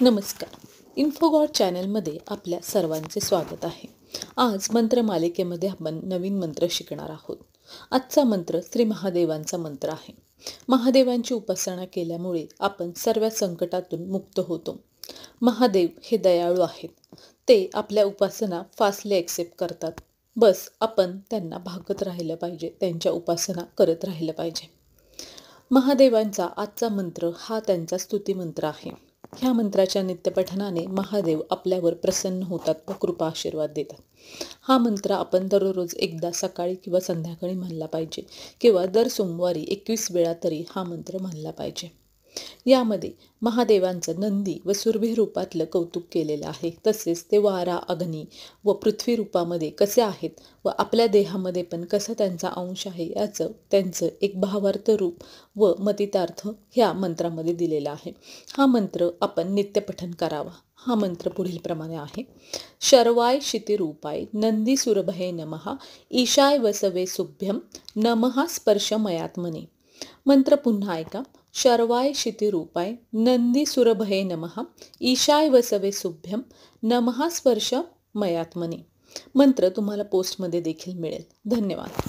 नमस्कार. इन्फोगॉड चॅनलमध्ये आपल्या सर्वांचे स्वागत आहे. आज मंत्रमालिकेमध्ये आपण नवीन मंत्र शिकणार आहोत. आजचा मंत्र श्री महादेवांचा मंत्र आहे. महादेवांची उपासना केल्यामुळे आपण सर्व संकटातून मुक्त होतो. महादेव हे दयाळू आहेत. ते आपल्या उपासना फास्टली ॲक्सेप्ट करतात. बस आपण त्यांना भागत राहिलं पाहिजे, त्यांच्या उपासना करत राहिलं पाहिजे. महादेवांचा आजचा मंत्र हा त्यांचा स्तुतिमंत्र आहे. ह्या मंत्राच्या नित्यपठनाने महादेव आपल्यावर प्रसन्न होतात व कृपा आशीर्वाद देतात. हा मंत्र आपण दररोज एकदा सकाळी किंवा संध्याकाळी म्हणला पाहिजे किंवा दर सोमवारी 21 वेळा तरी हा मंत्र म्हणला पाहिजे. यामध्ये महादेवांचं नंदी व सुरभी रूपातलं कौतुक केलेलं आहे. तसेच ते वारा, अग्नी व पृथ्वी रूपामध्ये कसे आहेत व आपल्या देहामध्ये पण कसं त्यांचा अंश आहे याचं त्यांचं एक भावार्थ रूप व मतितार्थ ह्या मंत्रामध्ये दिलेला आहे. हा मंत्र आपण नित्यपठन करावा. हा मंत्र पुढील प्रमाणे आहे. शर्वाय क्षितिरूपाय नंदी सुरभये नमः ईशाय वसवे सुभ्यम नमः स्पर्श मयात्मने. मंत्र पुन्हा ऐका. शर्वाय क्षितिरूपाय नंदी सुरभये नमः ईशाय वसवे सुभ्यम नमः स्पर्श मयात्मने. मंत्र तुम्हाला पोस्टमध्ये देखील मिळेल. धन्यवाद.